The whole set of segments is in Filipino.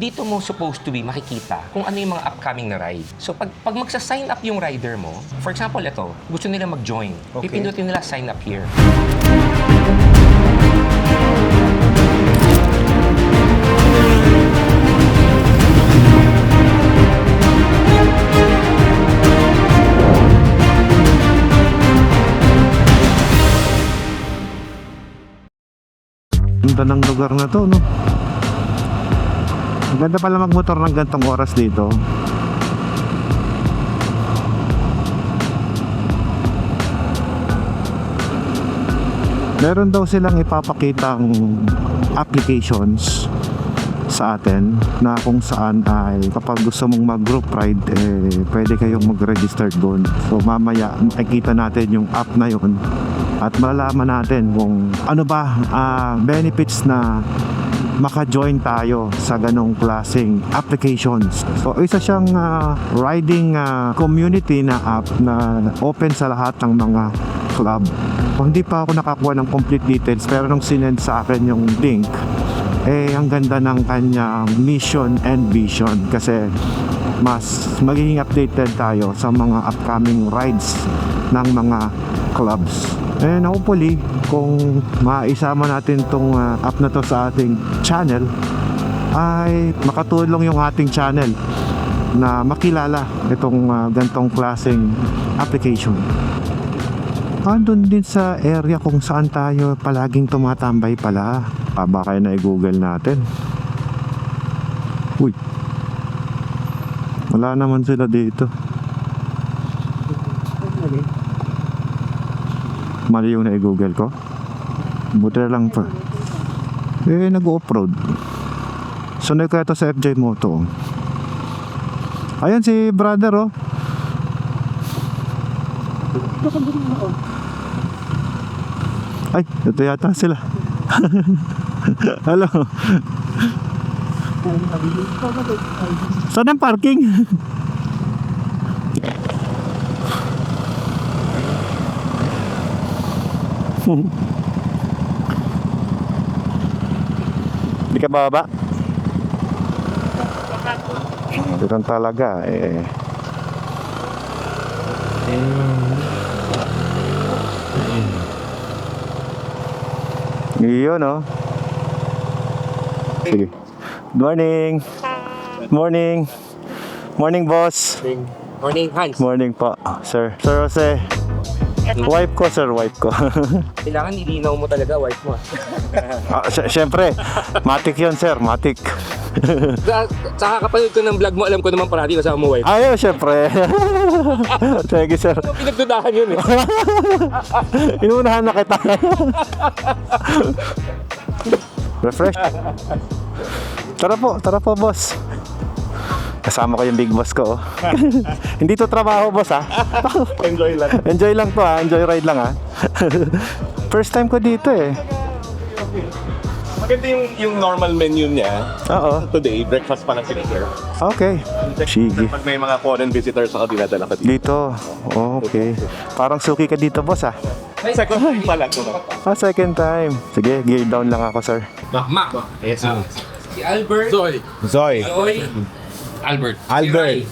Dito mo supposed to be makikita kung ano yung mga upcoming na ride. So pag magsa-sign up yung rider mo, for example, ito, gusto nila mag-join. Okay. Pipindutin nila sign up here. Ganda ng lugar na to, no? Ang ganda pala magmotor ng gantong oras dito. Meron daw silang ipapakitang applications sa atin na kung saan ay kapag gusto mong mag-group ride, pwede kayong mag-register doon. So mamaya makikita natin yung app na yun at malalaman natin kung ano ba benefits na maka-join tayo sa ganong klaseng applications. So isa siyang riding community na app na open sa lahat ng mga club. Hindi pa ako nakakuha ng complete details, pero nung sinend sa akin yung link, ang ganda ng kanyang mission and vision kasi mas magiging updated tayo sa mga upcoming rides ng mga clubs. And hopefully, kung maisama natin tong app na to sa ating channel, ay makatulong yung ating channel na makilala itong gantong klaseng application. Andun din sa area kung saan tayo palaging tumatambay pala. Baka na i-google natin. Uy, wala naman sila dito. Mali yung na-google ko. Buti lang pa. Nag-off-road. Sunod ko ito sa FJ Moto. Ayan si brother, oh. Ay, ito yata sila. Hello. Saan ang parking? Hindi ka bababa? Ganun talaga Iyon, oh. Sige. Good morning. Morning. Morning, boss. Morning, Hans. Morning po, sir. Sir Jose. Wife ko, sir. Wife ko. Kailangan ilinaw mo talaga, wife mo. Siyempre. Matic yun, sir. Matic. Sa kapanood ko ng vlog mo, alam ko naman parati kasama mo, wife. Ayaw, siyempre. Thank you, sir. Pinagdudahan yun, eh. Inunahan na kita. Refresh. Tara po, boss. Kasama ko yung big boss ko, oh. Hindi to trabaho, boss, ha? Enjoy lang. Enjoy lang to, ha? Enjoy ride lang, ha? First time ko dito, eh. Maganda yung normal menu niya. Oo. Today, breakfast pa lang sila, sir. Okay. Sige. Pag may mga foreign visitors, ako dinadala ka dito. Dito. Oh, okay. Parang suki ka dito, boss, ha? Second time pa lang. Second time. Sige, gear down lang ako, sir. Mac. Yes, si Albert. Zoy. Zoy. Albert. Albert.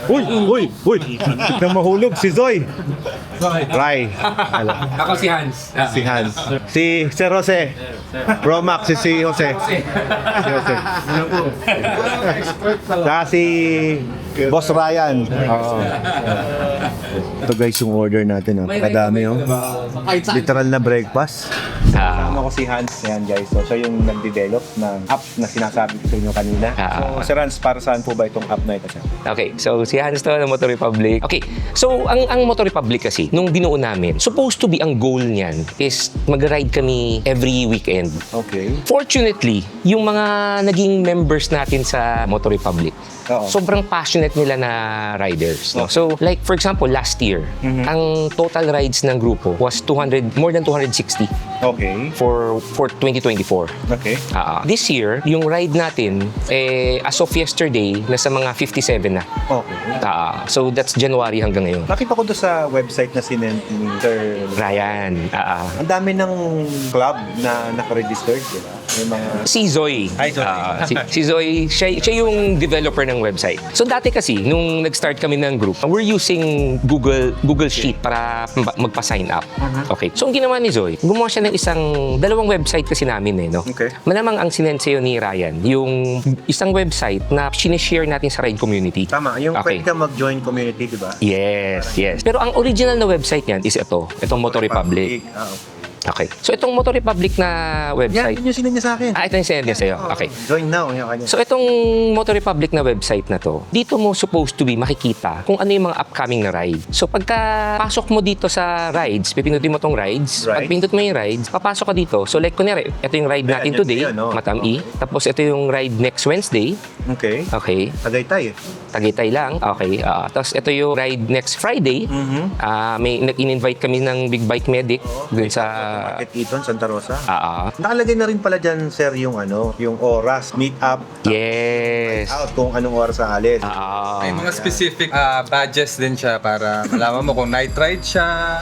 Uy! Biglang mahulog si Zoy. Rai. Ako si Hans. Si Hans. Si Sir Jose. Romax, si Jose. Si Jose. Saka si Boss Ryan. Ito guys yung order natin. Pakadami, oh. Literal na breakfast. Kasama ko si Hans. Yan guys. So siya yung nag-develop ng app na sinasabi ko sa inyo kanina. So Sir Hans, para saan po ba itong app na ito, sir? Okay, so si Hans to ng Motor Republic. Okay, so ang Motor Republic kasi, nung binuo namin, supposed to be ang goal niyan is mag-ride kami every weekend. Okay. Fortunately, yung mga naging members natin sa Motor Republic, Oo. sobrang passionate nila na riders. No? So, like for example, last year, ang total rides ng grupo was more than 260 Okay. for for 2024. Okay. This year, yung ride natin, as of yesterday, nasa mga 57 na. Okay. So that's January hanggang ngayon. Nakita ko doon sa website na sinend ni Sir Ryan. Ang dami ng club na nakaregistered, di ba? May mga... Si Zoe. Hi, Zoe. Si Zoe, siya yung developer ng website. So dati kasi, nung nag-start kami ng group, we're using Google Sheet para magpa-sign up. Okay. So ang ginawa ni Zoe, gumawa siya ng dalawang website kasi namin no? Okay. Malamang ang sinend sa'yo ni Ryan, yung isang website na sinishare natin sa ride community. Tama, yung Okay. pwede ka mag-join community, di ba? Yes. Pero ang original na website niyan is itong Motor Republic. Okay. So itong Motor Republic na Yan, website. yun yung sinend niya sa akin. Ito yung sinend niya sa'yo. Okay. Join now, yung kanya. So itong Motor Republic na website na to, dito mo supposed to be makikita kung ano yung mga upcoming na ride. So pagka pasok mo dito sa rides, pipindutin mo tong rides. Right. Pag pindot mo yung rides, papasok ka dito. So like kunyari, ito yung ride natin yan, today, yan, no? Matam-i. Tapos ito yung ride next Wednesday. Okay. Okay. Tagaytay. Tagaytay lang. Okay. Tapos ito yung ride next Friday. May in-invite kami ng Big Bike Medic dun sa... Market Eaton, Santa Rosa. Nakalagay Nakalagay na rin pala dyan, sir, yung yung oras, meet up, Yes. out, kung anong oras sa alis. May mga specific badges din siya para malaman mo kung night ride siya.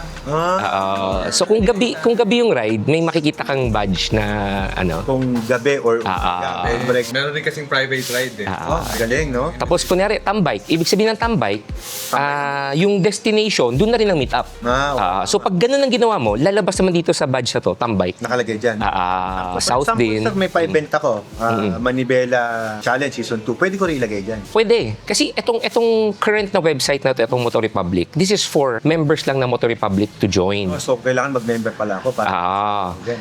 So kung gabi yung ride, may makikita kang badge na Kung gabi or break. Meron din kasing private ride eh. Galing, no? Tapos kunyari, tambike. Ibig sabihin ng tambike, yung destination, doon na rin ang meet up. So pag ganun ang ginawa mo, lalabas naman dito sa badge na to, tambike. Nakalagay dyan. South Sample, din. sir, may pa-event ako. Manibela Challenge Season 2. Pwede ko rin ilagay dyan. Pwede. Kasi itong current na website na to, itong Motor Republic, this is for members lang ng Motor Republic to join. So, kailangan mag-member pala ako para...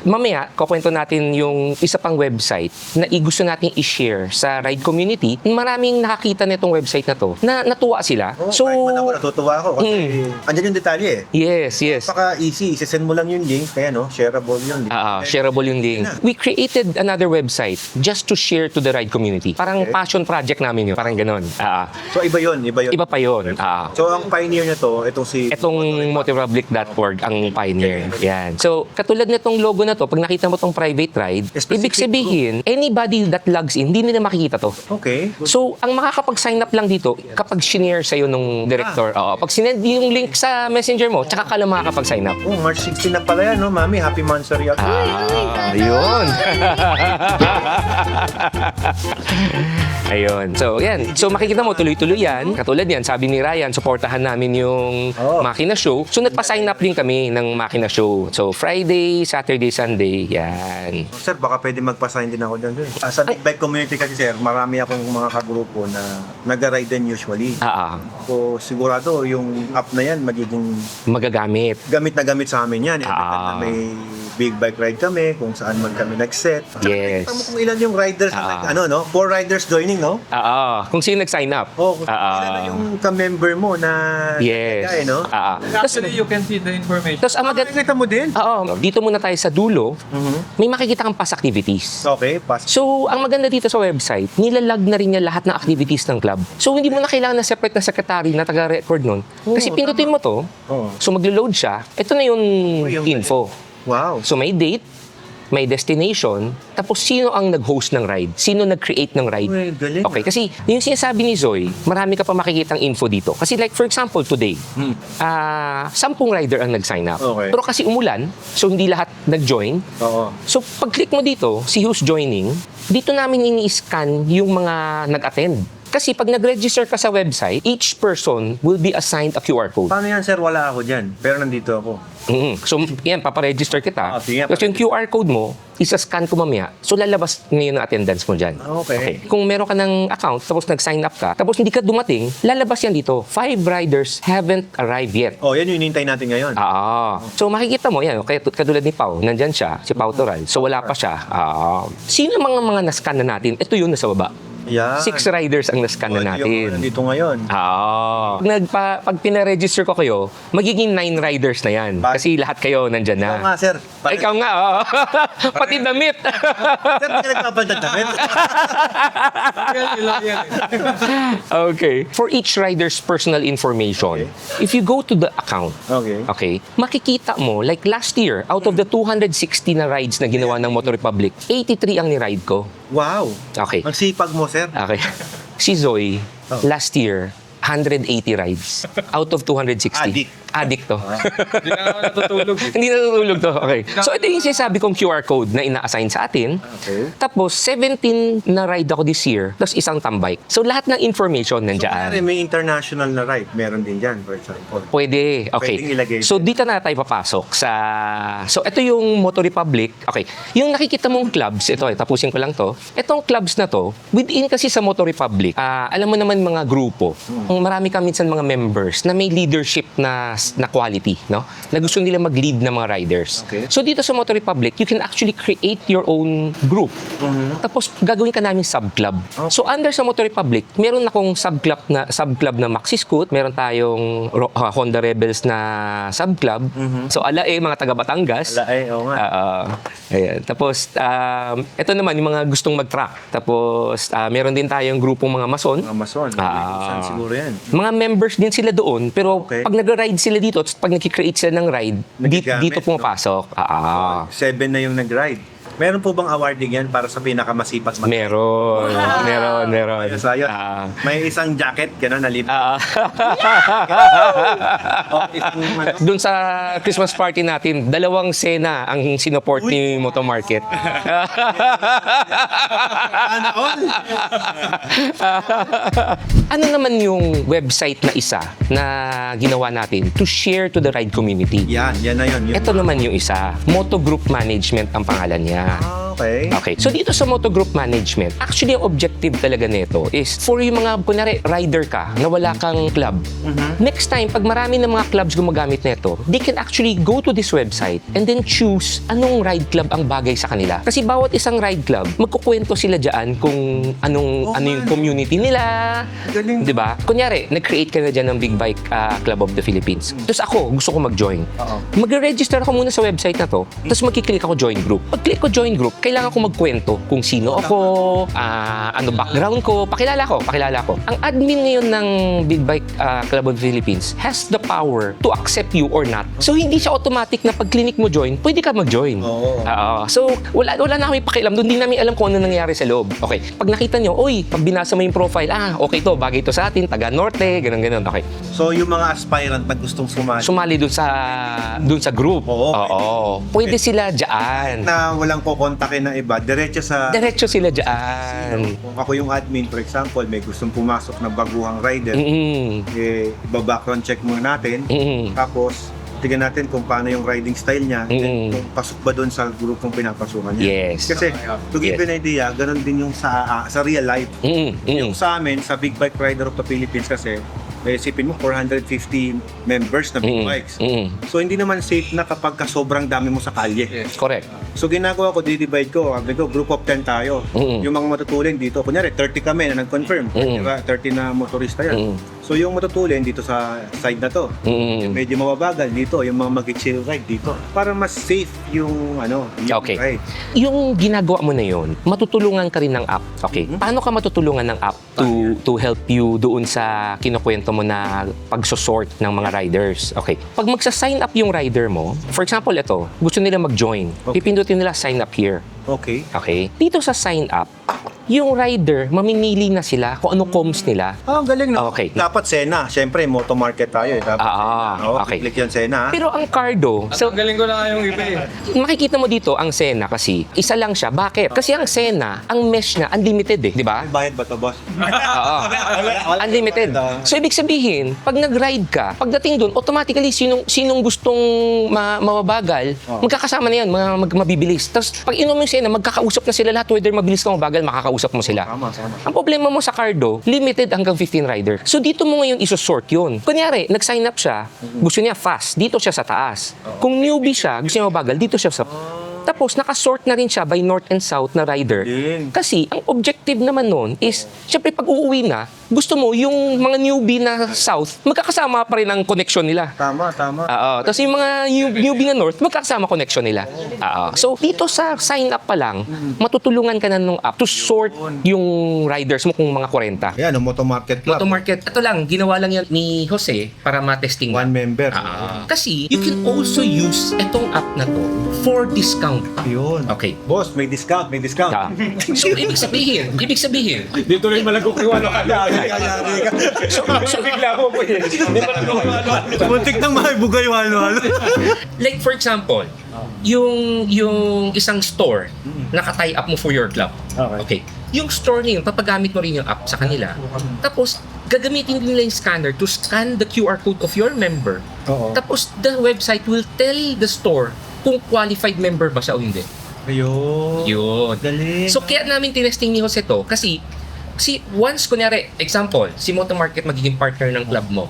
Mamaya, kukwento natin yung isa pang website na gusto natin i-share sa ride community. Maraming nakakita nitong website na to na natuwa sila. So, kahit man ako, natutuwa ako kasi andyan yung detalye eh. Yes. Baka easy, isesend mo lang yung link, kaya shareable yun. Shareable yung link. We created another website just to share to the ride community. Parang passion project namin yun. Parang ganon. So, iba yun. Iba pa yun. So, ang pioneer na to, itong motorpublic.org ang pioneer. Yan. So, katulad nitong logo na to, pag nakita mo tong private ride, Specific ibig sabihin, anybody that logs in, hindi nila makikita to. Okay. So, ang makakapag-sign up lang dito, kapag shinare sa'yo nung director, pag sinend yung link sa messenger mo, tsaka ka lang makakapag-sign up. Oh, March 16 na pala yan, no? Mami, happy monthsary ako. Yun. Ayun. So, yan. So, makikita mo, tuloy-tuloy yan. Katulad yan, sabi ni Ryan, supportahan namin yung Makina Show. So, nagpa-sign up din kami ng Makina Show. So, Friday, Saturday, Sunday. Yan. Sir, baka pwede magpa-sign din ako dyan. Sa big bike community kasi, sir, marami akong mga kagrupo na nag-ride din usually. So, sigurado, yung app na yan, magiging magagamit. Gamit na gamit sa amin yan. May big bike ride kami, kung saan man kami nag-set. Yes. Kita mo kung ilan yung riders na 4 riders joining, no? Kung sino nag-sign up. Ilan na yung ka-member mo na yes. no? Actually, you can see the information. Tapos, ang Nakikita mo din? dito muna tayo sa dulo, may makikita kang past activities. Okay, pass. So, ang maganda dito sa website, nilalag na rin niya lahat ng activities ng club. So, hindi mo na kailangan na separate na secretary na taga-record nun. Kasi pindutin mo to, so maglo-load siya, ito na yung info. Wow. So, may date, may destination, tapos sino ang nag-host ng ride? Sino nag-create ng ride? Well, galing. Okay, kasi yung sinasabi ni Zoe, marami ka pa makikitang info dito. Kasi like for example, today, 10 rider ang nag-sign up. Okay. Pero kasi umulan, so hindi lahat nag-join. So pag-click mo dito, see who's joining, dito namin ini-scan yung mga nag-attend. Kasi pag nag-register ka sa website, each person will be assigned a QR code. Paano yan, sir? Wala ako dyan. Pero nandito ako. So, yan, paparegister kita. Sige. Tapos yung QR code mo, isa-scan ko mamaya. So, lalabas ngayon ang attendance mo dyan. Okay. Kung meron ka ng account, tapos nag-sign up ka, tapos hindi ka dumating, lalabas yan dito. 5 riders haven't arrived yet. Yan yung inintay natin ngayon. So, makikita mo, yan, kaya katulad ni Pau, nandyan siya, si Pau Toral. So, wala pa siya. Sino mga na-scan na natin? Ito yun nasa baba. Yan. 6 riders ang na-scan na natin. Nandito ngayon. Pag pina-register ko kayo, magiging 9 riders na yan. Kasi lahat kayo nandyan na. Oo nga, sir. Ikaw nga, Pati damit. Sir, hindi ka nagpapaldad damit. Loyal. Okay. For each rider's personal information, if you go to the account, Okay. makikita mo, like last year, out of the 260 na rides na ginawa ng Motor Republic, 83 ang ni-ride ko. Wow. Okay. Ang sipag mo, sir. Okay. Si Zoe, last year, 180 rides out of 260. Addict to. Hindi na ako natutulog. Hindi natutulog to. Okay. So, ito yung sinasabi kong QR code na ina-assign sa atin. Okay. Tapos, 17 na ride ako this year, tapos isang tambay. So, lahat ng information Kunyari, nandyan. may international na ride. Meron din dyan, for example. Pwede. Okay. Pwedeng ilagay So, dito na tayo papasok sa... So, ito yung Motor Republic. Okay. Yung nakikita mong clubs, ito, tapusin ko lang to. Itong clubs na to, within kasi sa Motor Republic, alam mo naman mga grupo, marami ka minsan mga members na may leadership na quality, no? Na gusto nila mag-lead ng mga riders. Okay. So, dito sa Motor Republic, you can actually create your own group. Tapos, gagawin ka namin sub-club. So, under sa Motor Republic, meron akong sub-club na Maxi Scoot, meron tayong Honda Rebels na sub-club. So, mga taga Batangas. Oo nga. Ayan. Tapos, ito naman, yung mga gustong mag-track. Tapos, meron din tayong grupong mga mason. Amazon. Saan siguro yan? Mga members din sila doon, pero Okay. pag nag-ride sila dito, at pag nag-create sila ng ride, Nagagamit, dito pumapasok. 7 na yung nag-ride. Meron po bang awarding yan para sa pinakamasipag mag- Meron. Meron. Ayos, ayos. May isang jacket, gano'n, na libre. Doon sa Christmas party natin, 2 Sena ang sinuport ni Motomarket. Ano naman yung website na isa na ginawa natin to share to the ride community? Yan na yun. Ito naman yung isa. Moto Group Management ang pangalan niya. Okay. Okay. So dito sa Moto Group Management, actually ang objective talaga nito is for yung mga, kunwari, rider ka na wala kang club. Next time, pag marami ng mga clubs gumagamit nito, they can actually go to this website and then choose anong ride club ang bagay sa kanila. Kasi bawat isang ride club, magkukwento sila dyan kung ano yung community nila. Galing. 'Di ba? Kunyari, nag-create ka na dyan ng Big Bike Club of the Philippines. Tapos ako, gusto ko mag-join. Mag-register ako muna sa website na to, tapos mag-click ako join group. Pag-click ko join group, kailangan ko magkwento kung sino ako, ano background ko, pakilala ko. Ang admin ngayon ng Big Bike Club of the Philippines has the power to accept you or not. So, hindi siya automatic na pag clinic mo join, pwede ka mag-join. So, wala na kami pakialam doon. Hindi namin alam kung ano nangyari sa loob. Okay. Pag nakita nyo, pag binasa mo yung profile, okay to, bagay to sa atin, taga Norte, ganun. Okay. So, yung mga aspirant na gustong Sumali doon sa group. Oo. Pwede sila dyan. na walang kukontakin na iba, Diretso sila dyan. Kung ako yung admin, for example, may gustong pumasok na baguhang rider, background check muna natin, tapos tignan natin kung paano yung riding style niya, then kung pasok ba doon sa grupong pinapasukan niya. Yes. Kasi, to give you an idea, ganun din yung sa real life. Yung sa amin, sa Big Bike Rider of the Philippines kasi, may isipin mo, 450 members na big bikes. So, hindi naman safe na kapag sobrang dami mo sa kalye. Correct. So, ginagawa ko, di-divide ko. Sabi ko, group of 10 tayo. Yung mga matutulin dito, kunyari, 30 kami na nag-confirm. Diba? 30 na motorista yan. So, yung matutulin dito sa side na to, medyo mababagal dito, yung mga mag-chill ride dito. Para mas safe yung, yung Okay. ride. Yung ginagawa mo na yon, matutulungan ka rin ng app. Okay. Paano ka matutulungan ng app to help you doon sa kinukwento mo na pagsosort ng mga riders? Okay. Pag magsa-sign up yung rider mo, for example, ito, gusto nila mag-join. Pipindutin nila sign up here. Okay. Okay? Dito sa sign up, yung rider, mamimili na sila kung ano comms nila. Galing na. Okay. Dapat Sena. Siyempre, moto market tayo. Dapat okay. click yan Sena. Pero ang Cardo, so Ang galing ko lang yung iba eh. makikita mo dito ang Sena kasi isa lang siya. Bakit? Kasi ang Sena, ang mesh niya unlimited di ba? Bayad ba to, boss? Oo. Unlimited. So ibig sabihin, pag nag-ride ka, pagdating doon, automatically sinong gustong mababagal, magkakasama na yan, mabibilis. Tapos pag inom yung Sena, magkakausap na sila lahat, whether mabilis ka mabagal, makakausap mo sila. Tama. Ang problema mo sa Cardo, limited hanggang 15 rider. So dito mo ngayon isusort yun. Kunyari, nag-sign up siya, gusto niya fast, dito siya sa taas. Kung newbie siya, gusto niya mabagal, dito siya sa... Tapos, nakasort na rin siya by north and south na rider. Kasi, ang objective naman nun is, syempre, pag uuwi na, gusto mo yung mga newbie na south, magkakasama pa rin ang connection nila. Tama. Oo. Tapos yung mga newbie na north, magkakasama connection nila. Oo. So, dito sa sign up pa lang, matutulungan ka na nung app to sort yung riders mo kung mga 40. Yan, ang Moto Market Club. Moto Market. Ito lang, ginawa lang yan ni Jose para ma-testing. One member. Kasi, you can also use itong app na to for discount. Yun. Okay. Boss, may discount. So, ibig sabihin, Dito rin malagok yung ano bigla mo po yun. Hindi malagok. Muntik nang maibugay yung halo-halo. like for example, yung isang store, naka-tie up mo for your club. Okay. Yung store na yun, papagamit mo rin yung app sa kanila. Tapos, gagamitin din nila yung scanner to scan the QR code of your member. Oo. Tapos, the website will tell the store kung qualified member ba siya o hindi. Ayun. Yun. Galing. So, kaya namin tinesting ni Jose to kasi once, kunyari, example, si Moto Market magiging partner ng club mo,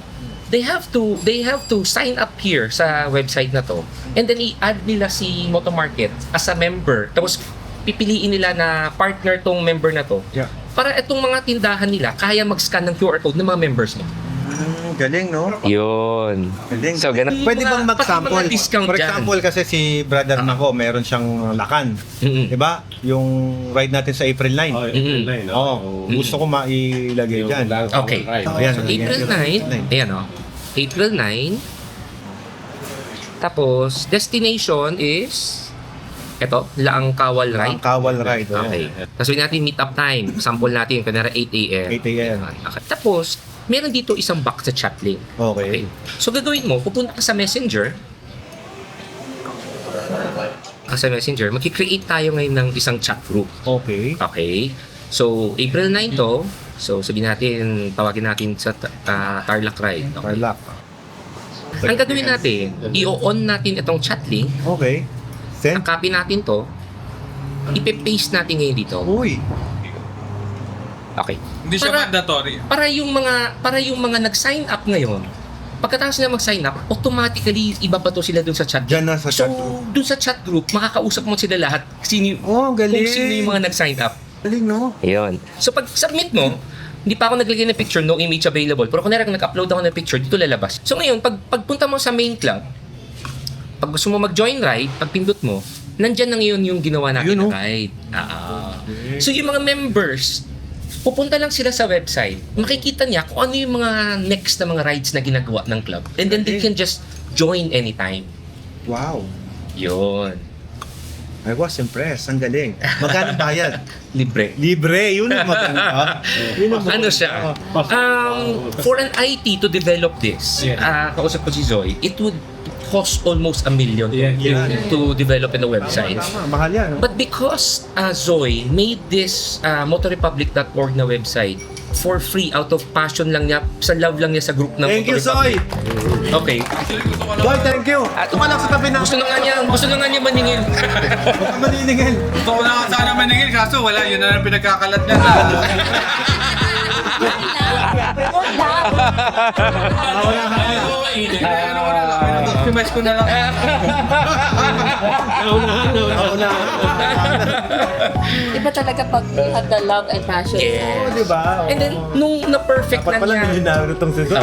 they have to sign up here sa website na to and then i-add nila si Moto Market as a member. Tapos, pipiliin nila na partner tong member na to. Yeah. Para itong mga tindahan nila, kaya mag-scan ng QR code ng mga members mo. Galing, no? Yun. Galing. So, ganun. Pwede bang mag-sample? Pati mga discount For dyan. example, kasi si brother nako, meron siyang lakan. Mm-mm. Diba? Yung ride natin sa April 9. Mm-mm. Gusto ko mailagay dyan. Okay. Ayan, So, April 9, ayan o. April 9. Tapos, destination is eto, Laang Kawal Ang Ride. Kawal Ride. Okay. Tapos natin meet up time. Sample natin, kunwari 8 a.m. 8 a.m. Okay. Tapos, meron dito isang box sa chat link. Okay. So, gagawin mo, pupunta ka sa Messenger. Magki-create tayo ngayon ng isang chat group. Okay. Okay. So, April 9 to. So, sabihin natin, tawagin natin sa Tarlac Ride. Okay. Tarlac. Ang gagawin natin, i-on natin itong chat link. Okay. Send. Copy natin to. Ipe-paste natin ngayon dito. Uy. Okay. Hindi siya mandatory. Para yung mga nag-sign up ngayon, pagkatapos nila mag-sign up, automatically ibabato sila dun sa chat group. Diyan na sa So, chat group. dun sa chat group, makakausap mo sila lahat. Oh, galing. Kung sino yung mga nag-sign up. Galing, no? Ayun. So, pag submit mo, hindi pa ako naglagay ng picture, no image available. Pero kung nag-upload ako ng picture, dito lalabas. So, ngayon, pagpunta mo sa main club, pag gusto mo mag-join ride, pag pindot mo, nandyan na ngayon yung ginawa natin Yun, no? na ride. So, yung mga members, pupunta lang sila sa website, makikita niya kung ano yung mga next na mga rides na ginagawa ng club. And then they can just join anytime. Wow. Yun. I was impressed. Ang galing. Magkano bayad? Libre. Libre. Yun ang maganda. Yun ang Ano siya? For an IT to develop this, kausap ko si Zoe, it would cost almost $1 million to develop in a website. Tama, mahal yan. But because Zoe made this motorrepublic.org na website for free out of passion lang niya, sa love lang niya sa group ng Thank you, Soy! Okay. Boy, thank you! Tumalak sa tabi na. Gusto na nga niya maningil. Huwag ka maniningil. Gusto ko na sana maningil, kaso wala, yun na lang pinagkakalat niya. Optimize ko na lang. Iba talaga pag you have the love and passion. Yeah. Di ba? And then, nung na-perfect Dapat na pala niya, milyonaryo tong si Soy.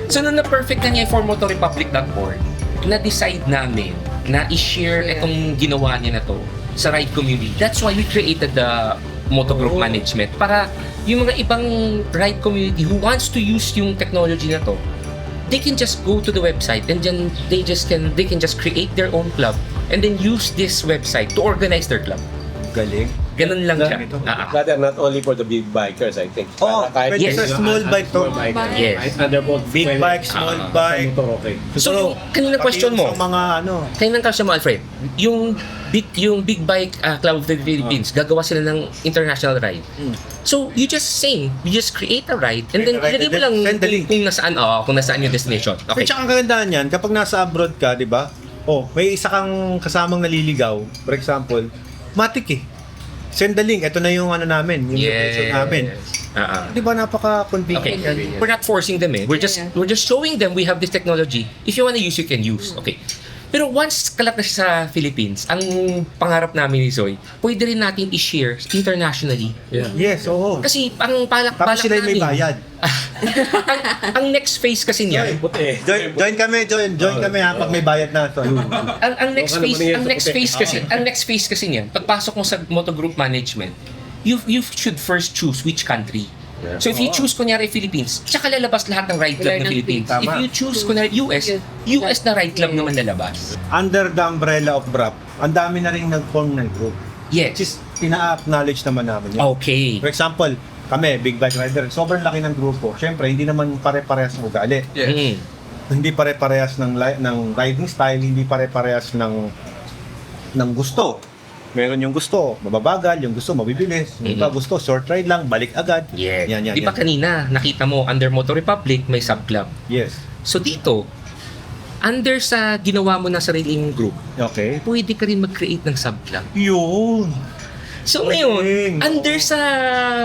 so nung na-perfect na niya for motorrepublic.org, na-decide namin na i-share itong ginawa niya na to sa ride community. That's why we created the Moto Group Management para yung mga ibang ride community who wants to use yung technology na to, they can just go to the website and then they can just create their own club and then use this website to organize their club. Galing. Ganun lang siya. Rather not only for the big bikers, I think. Oh, Para kahit pwede yes. sa small bike to. Yes. Under both Big bike, small bike. Motor, okay. So, kanina question mo, Sa mga ano. kaya question mo, Alfred, yung big bike Club of the Philippines, gagawa sila ng international ride. So, you just create a ride, and then Create a ride, ilagay mo and lang then send the link. kung nasaan yung destination. At Okay. saka ang kagandahan yan, kapag nasa abroad ka, di ba? Oh, may isa kang kasamang naliligaw. For example, matik eh. Send the link. Ito na yung ano namin, yung location namin. Di ba napaka-convenient Okay. yan? We're not forcing them eh. We're just showing them we have this technology. If you wanna use, you can use. Okay. Pero once kalat na siya sa Philippines, ang pangarap namin ni Zoe, pwede rin natin i-share internationally. Yes, oo. Kasi ang balak Tapos sila may namin, bayad. ang next phase kasi niya, Join kami ha pag may bayad na. So, ang next phase kasi niyan, pagpasok mo sa Moto Group Management, you should first choose which country. So if you choose kunyari Philippines, tsaka lalabas lahat ng ride club ng Philippines. If you choose kunyari US na ride club naman lalabas. under the umbrella of BRAP, ang dami na rin nag-form ng group. Which is, Yes. ina-acknowledge naman namin yun. Okay. For example, kami, Big Bike Rider, sobrang laki ng grupo. Siyempre, hindi naman pare-parehas ng ugali. Yes. Mm. Hindi pare-parehas ng riding style, hindi pare-parehas ng gusto. Meron yung gusto, mababagal, yung gusto, mabibilis. Yung iba gusto, short ride lang, balik agad. Yeah. Yan. Di ba kanina, nakita mo, under Motor Republic, may sub-club. Yes. So dito, under sa ginawa mo na sariling group, Okay. pwede ka rin mag-create ng sub-club. Yun. So ngayon, Galing. under sa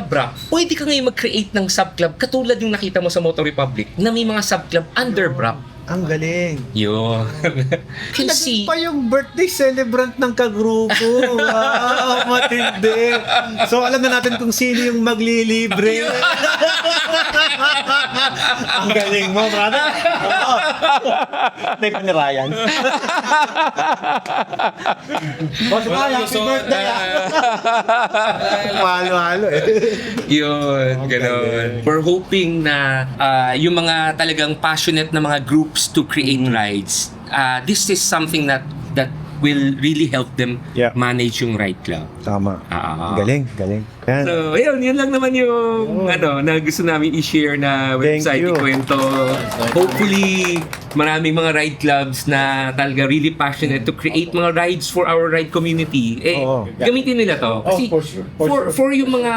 BRAP, pwede ka ngayon mag-create ng sub-club katulad yung nakita mo sa Motor Republic na may mga sub-club under BRAP. Ang galing. Yun. Can see. Pa yung birthday celebrant ng kagrupo. Wow, matindi. So, alam na natin kung sino yung maglilibre. Ang galing mo, brother. Oo. Tay pa ni Ryan. Boss, happy birthday. Halo-halo eh. Yun, gano'n. We're hoping na yung mga talagang passionate na mga groups to create rides, this is something that will really help them Yeah. manage yung ride club. Tama. Ah. Galing. Yan. So, yun lang naman yung na gusto namin i-share na website, you. ikwento. Hopefully, maraming mga ride clubs na talaga really passionate to create mga rides for our ride community. Oo. Gamitin nila to. Kasi for sure. For yung mga,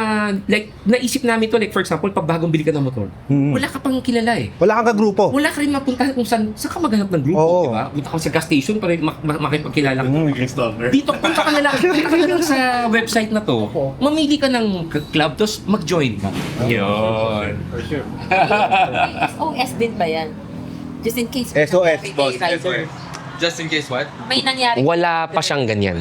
like, naisip namin to, like, for example, pag bagong bili ka ng motor, wala ka pang kilala eh. Wala kang kagrupo. Wala ka rin mapuntahan kung saan ka maghanap ng grupo, Oo. di ba? Punta ka sa gas station para makipagkilala ka. Dito, punta ka na lang sa website na to, mamili ka ng club, tapos mag-join ka. Yun. SOS din ba yan? Just in case. SOS, Everyday rider. Just in case what? May nangyari. Wala pa siyang ganyan.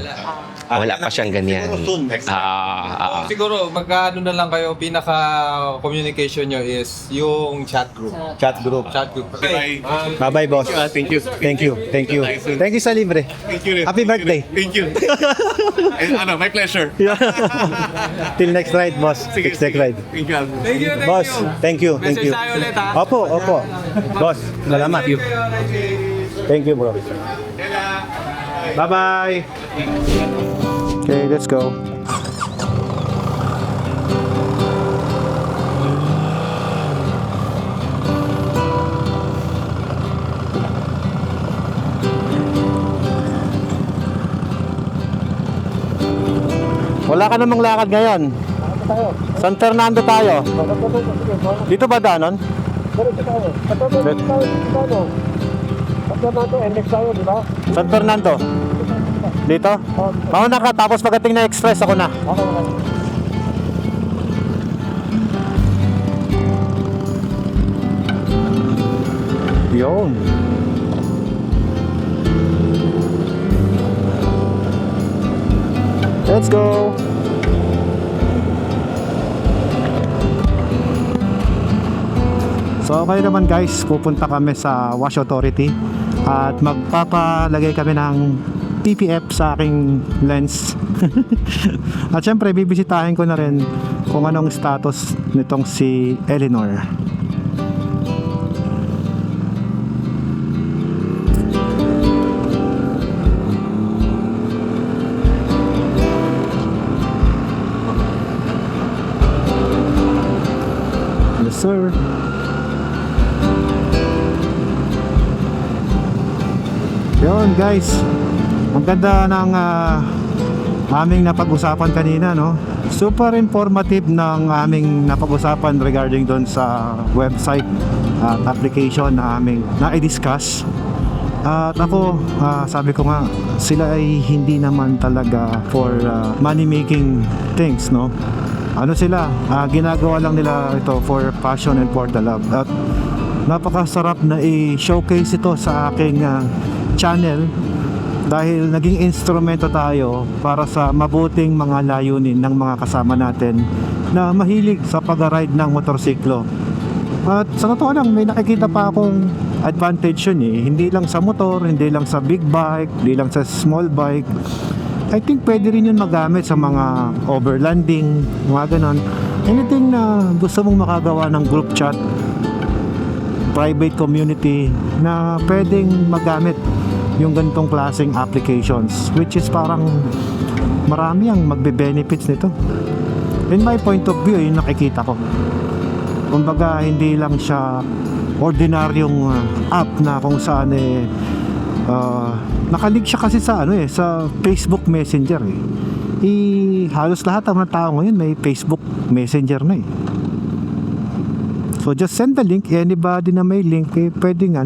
Wala pa siyang ganyan. Siguro soon, next time. Siguro, magkaano na lang kayo, pinaka-communication nyo is yung chat group. Chat group. Chat group. Okay. Bye-bye, boss. Thank you. Thank you sa libre. Thank you. Happy birthday. Thank you. My pleasure. Till next ride, boss. Next ride. Thank you. Thank you. Boss, thank you. Message tayo ulit, ha? Opo. Boss, salamat. Thank you, bro. Bye-bye. Okay, let's go. Wala ka namang lakad ngayon. San Fernando tayo. Dito ba danon? San Fernando. Dito? Mauna ka, tapos pagdating na express ako na. Yun. Let's go. So okay naman guys, pupunta kami sa Wash Authority at magpapalagay kami ng PPF sa aking lens. At syempre bibisitahin ko na rin kung anong status nitong si Eleanor. Yes sir. Yun guys, ang ganda ng aming napag-usapan kanina, no? Super informative ng aming napag-usapan regarding doon sa website at application na aming na-discuss. At ako, sabi ko nga, sila ay hindi naman talaga for money making things, no? Ano sila, ginagawa lang nila ito for passion and for the love. At napakasarap na i-showcase ito sa aking channel dahil naging instrumento tayo para sa mabuting mga layunin ng mga kasama natin na mahilig sa pag-ride ng motorsiklo. At sa totoo lang, may nakikita pa akong advantage yun eh. Hindi lang sa motor, hindi lang sa big bike, hindi lang sa small bike. I think pwede rin yun magamit sa mga overlanding, mga ganon. Anything na gusto mong makagawa ng group chat, private community, na pwedeng magamit yung ganitong klaseng applications, which is parang marami ang magbe-benefits nito. In my point of view, yung nakikita ko. Kumbaga, hindi lang siya ordinaryong app na kung saan nakalig siya kasi sa sa Facebook Messenger eh. Halos lahat ng mga tao ngayon may Facebook Messenger na eh. So just send the link, anybody na may link pwedeng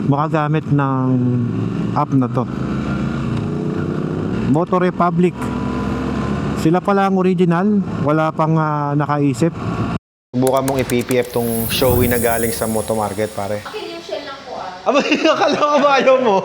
makagamit ng app na to. Moto Republic, sila pala ang original, wala pang nakaisip. Subukan mong i-PPF tong showy na galing sa Moto Market, pare. Akin yung shell lang po Aba, akala ko ba ayaw mo?